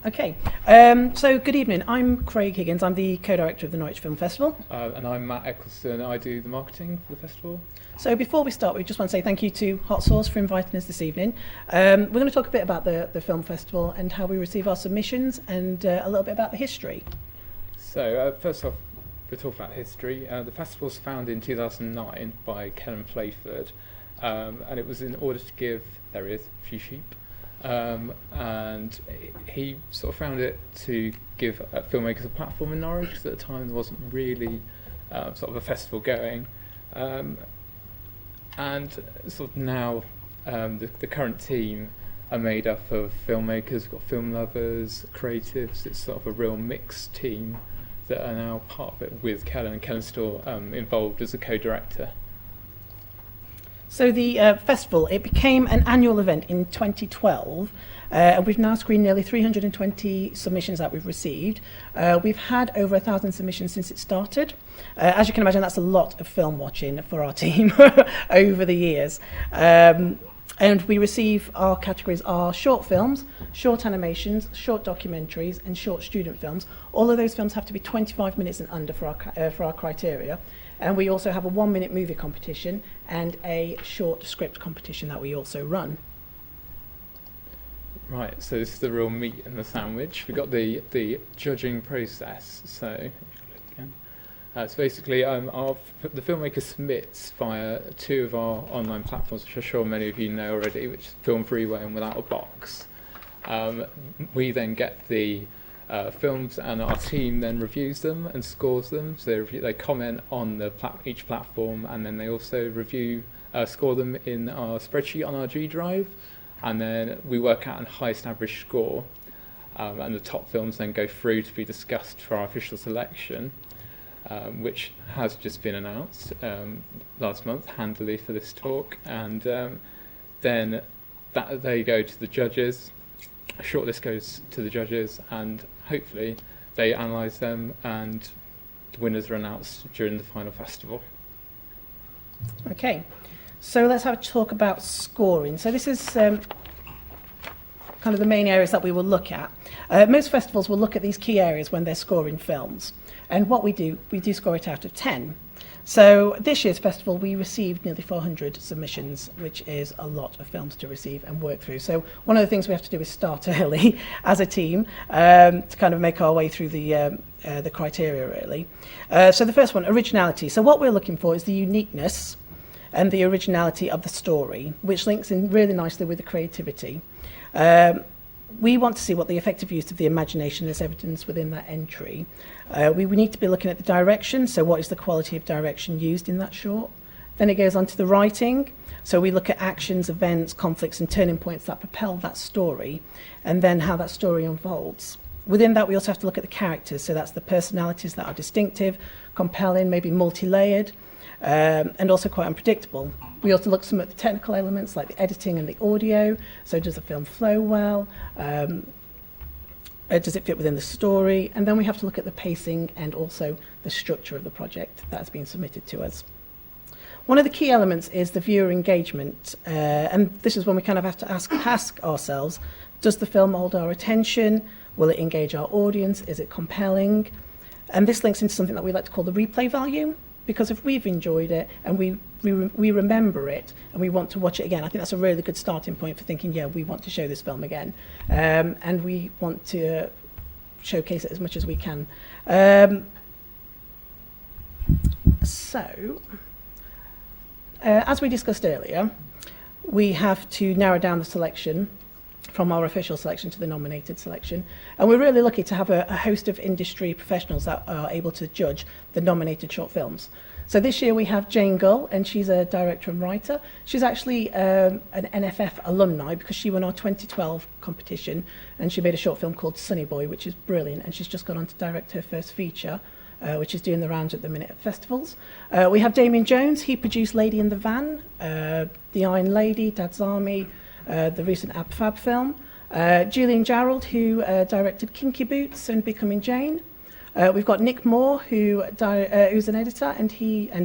Okay, so good evening. I'm Craig Higgins. I'm the co-director of the Norwich Film Festival. And I'm Matt Eccleston. I do the marketing for the festival. So before we start, we just want to say thank you to Hot Sauce for inviting us this evening. We're going to talk a bit about the film festival and how we receive our submissions and a little bit about the history. So first off, we'll talk about history. The festival was founded in 2009 by Kellen Playford, and it was in order to give, there he is, a few sheep. And he sort of found it to give filmmakers a platform in Norwich, because at the time there wasn't really sort of a festival going. And sort of now the current team are made up of filmmakers, we've got film lovers, creatives. It's sort of a real mixed team that are now part of it with Kellen, and Kellen's still involved as a co-director. So the festival, it became an annual event in 2012, and we've now screened nearly 320 submissions that we've received. We've had over 1,000 submissions since it started. As you can imagine, that's a lot of film watching for our team over the years. And we receive, our categories are short films, short animations, short documentaries, and short student films. All of those films have to be 25 minutes and under for our criteria. And we also have a 1-minute movie competition and a short script competition that we also run. Right, so this is the real meat in the sandwich. We've got the judging process. So it's basically the filmmaker submits via two of our online platforms, which I'm sure many of you know already, which is Film Freeway and Without a Box. We then get the films, and our team then reviews them and scores them. So they comment on each platform, and then they also score them in our spreadsheet on our G Drive, and then we work out a highest average score, and the top films then go through to be discussed for our official selection, which has just been announced last month handily for this talk, and then they go to the judges. A shortlist goes to the judges, and hopefully they analyse them, and the winners are announced during the final festival. Okay, so let's have a talk about scoring. So this is kind of the main areas that we will look at. Most festivals will look at these key areas when they're scoring films, and what we do score it out of 10. So this year's festival, we received nearly 400 submissions, which is a lot of films to receive and work through. So one of the things we have to do is start early as a team to kind of make our way through the criteria, really. So the first one, originality. So what we're looking for is the uniqueness and the originality of the story, which links in really nicely with the creativity. We want to see what the effective use of the imagination is evidenced within that entry. We need to be looking at the direction, so what is the quality of direction used in that short? Then it goes on to the writing, so we look at actions, events, conflicts and turning points that propel that story, and then how that story unfolds. Within that we also have to look at the characters, so that's the personalities that are distinctive, compelling, maybe multi-layered, and also quite unpredictable. We also look some at the technical elements like the editing and the audio. So does the film flow well? Does it fit within the story? And then we have to look at the pacing and also the structure of the project that has been submitted to us. One of the key elements is the viewer engagement. And this is when we kind of have to ask ourselves, does the film hold our attention? Will it engage our audience? Is it compelling? And this links into something that we like to call the replay value. Because if we've enjoyed it and we remember it and we want to watch it again, I think that's a really good starting point for thinking, yeah, we want to show this film again. And we want to showcase it as much as we can. As we discussed earlier, we have to narrow down the selection from our official selection to the nominated selection. And we're really lucky to have a host of industry professionals that are able to judge the nominated short films. So this year we have Jane Gull, and she's a director and writer. She's actually an NFF alumni because she won our 2012 competition, and she made a short film called Sunny Boy, which is brilliant, and she's just gone on to direct her first feature, which is doing the rounds at the minute at festivals. We have Damien Jones. He produced Lady in the Van, The Iron Lady, Dad's Army, the recent Ab Fab film. Julian Jarrell, who directed Kinky Boots and Becoming Jane. We've got Nick Moore, who's an editor and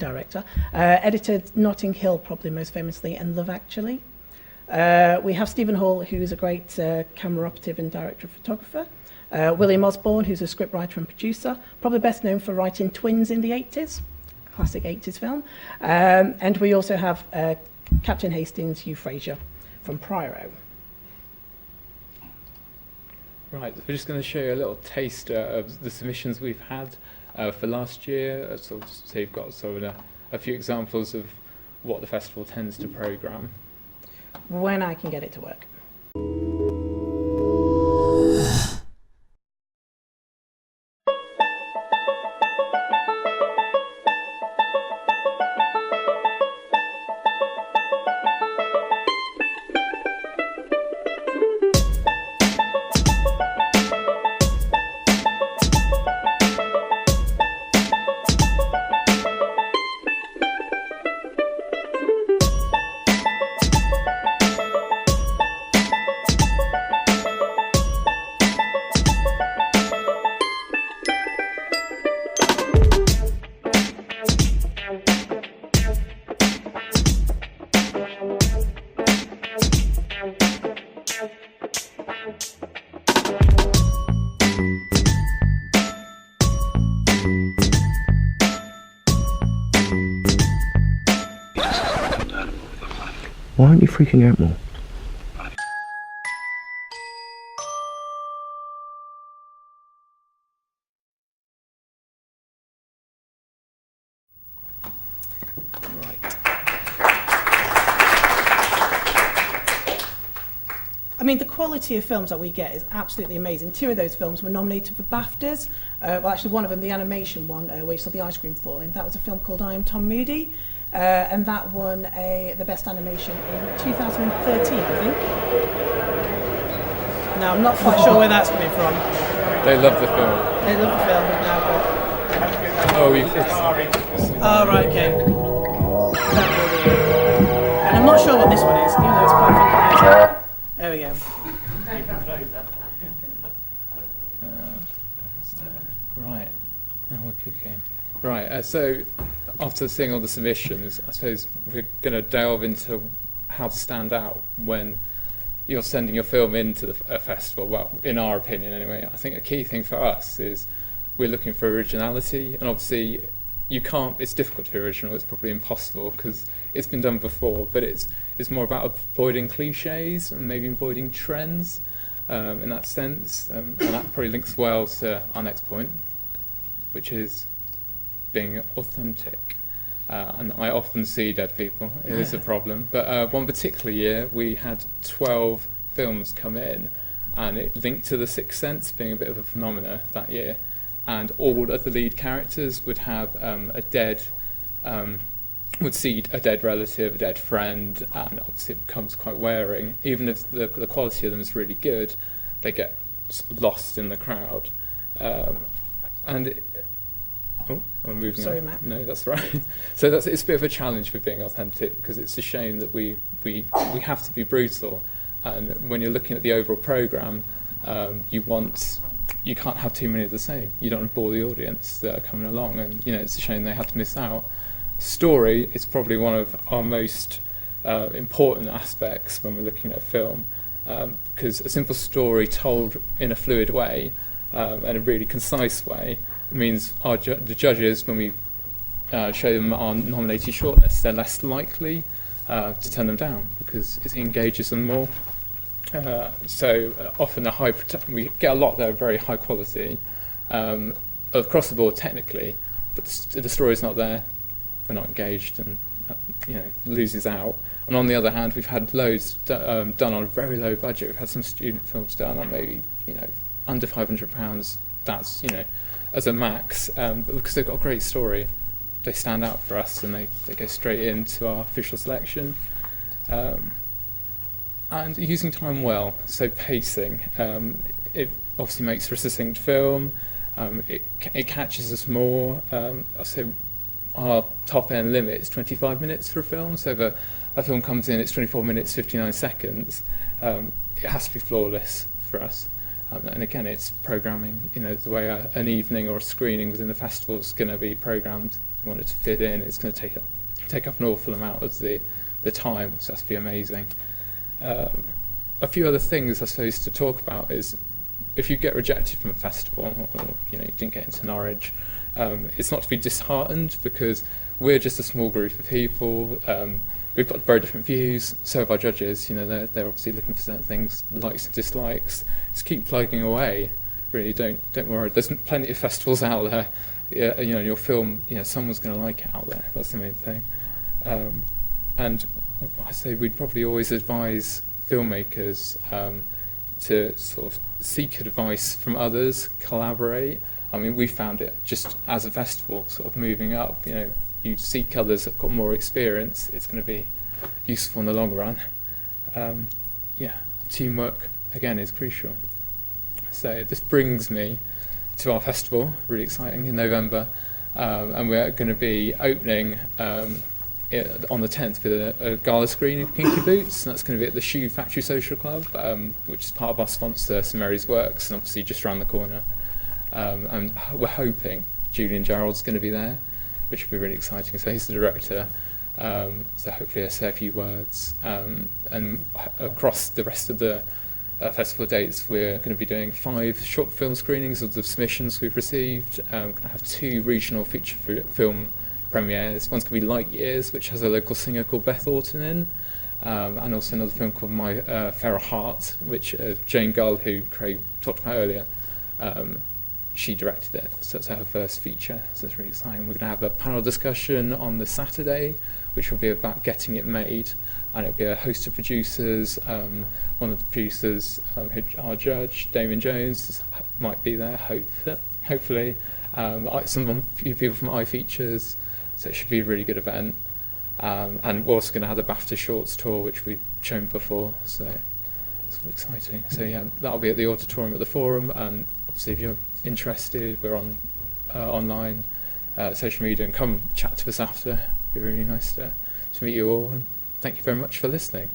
director, edited Notting Hill probably most famously, and Love Actually. We have Stephen Hall, who's a great camera operative and director of photographer. William Osborne, who's a scriptwriter and producer, probably best known for writing Twins in the 80s, classic 80s film. And we also have Captain Hastings, Hugh Fraser from Priory. Right, we're just going to show you a little taster of the submissions we've had for last year. So you've got sort of a few examples of what the festival tends to programme. When I can get it to work. Why aren't you freaking out more? I mean, the quality of films that we get is absolutely amazing. 2 of those films were nominated for BAFTAs. Well, actually, one of them, the animation one, where you saw the ice cream falling, that was a film called I Am Tom Moody. And that won the Best Animation in 2013, I think. Now, I'm not quite sure where that's coming from. They love the film. They love the film now, Oh, oh, right, okay. And I'm not sure what this one is, even though it's quite fundamental. There we go. Right, now we're cooking. Right, so after seeing all the submissions, I suppose we're going to delve into how to stand out when you're sending your film into a festival. Well, in our opinion anyway, I think a key thing for us is we're looking for originality, and obviously it's difficult to be original, it's probably impossible because it's been done before, but it's more about avoiding cliches and maybe avoiding trends in that sense, and that probably links well to our next point, which is being authentic. And I often see dead people, it is a problem, but one particular year we had 12 films come in, and it linked to The Sixth Sense being a bit of a phenomena that year, and all of the lead characters would have would see a dead relative, a dead friend, and obviously it becomes quite wearing. Even if the quality of them is really good, they get lost in the crowd. Oh, I'm moving. Sorry, on. Matt. No, that's right. So it's a bit of a challenge for being authentic, because it's a shame that we have to be brutal. And when you're looking at the overall programme, you can't have too many of the same. You don't want to bore the audience that are coming along, and it's a shame they have to miss out. Story is probably one of our most important aspects when we're looking at a film, because a simple story told in a fluid way and a really concise way means the judges, when we show them our nominated shortlist, they're less likely to turn them down because it engages them more. So often we get a lot that are very high quality across the board technically, but the story's not there, we're not engaged, and loses out. And on the other hand, we've had loads done on a very low budget. We've had some student films done on maybe under £500. That's as a max, but because they've got a great story, they stand out for us, and they go straight into our official selection. And using time well, so pacing. It obviously makes for a succinct film. It catches us more. So our top end limit is 25 minutes for a film. So if a film comes in, it's 24 minutes 59 seconds. It has to be flawless for us. And again, it's programming. The way an evening or a screening within the festival is going to be programmed. You want it to fit in. It's going to take up an awful amount of the time. So it has to be amazing. A few other things I suppose to talk about is if you get rejected from a festival, or you didn't get into Norwich, it's not to be disheartened, because we're just a small group of people. We've got very different views. So have our judges. They're obviously looking for certain things, likes and dislikes. Just keep plugging away. Really, don't worry. There's plenty of festivals out there. Yeah, your film, someone's going to like it out there. That's the main thing. And I say we'd probably always advise filmmakers to sort of seek advice from others, collaborate. I mean, we found it just as a festival, sort of moving up. You seek others that've got more experience. It's going to be useful in the long run. Teamwork again is crucial. So this brings me to our festival, really exciting, in November, and we're going to be opening on the 10th with a gala screening of Kinky Boots, and that's going to be at the Shoe Factory Social Club, which is part of our sponsor, St Mary's Works, and obviously just around the corner. And we're hoping Julian Gerald's going to be there, which will be really exciting. So he's the director, so hopefully I'll say a few words. And across the rest of the festival dates, we're going to be doing 5 short film screenings of the submissions we've received. We're going to have 2 regional feature film premieres. One's going to be Light Years, which has a local singer called Beth Orton in, and also another film called My Fairer Heart, which Jane Gull, who Craig talked about earlier, she directed it, so it's her first feature, so it's really exciting. We're going to have a panel discussion on the Saturday, which will be about getting it made, and it'll be a host of producers. One of the producers, our judge, Damon Jones, might be there, hopefully. A few people from iFeatures, so it should be a really good event. And we're also going to have the BAFTA Shorts tour, which we've shown before, so it's all exciting. So yeah, that'll be at the auditorium at the Forum, and obviously if you're interested, we're on online, social media, and come chat to us after. It'd be really nice to meet you all, and thank you very much for listening.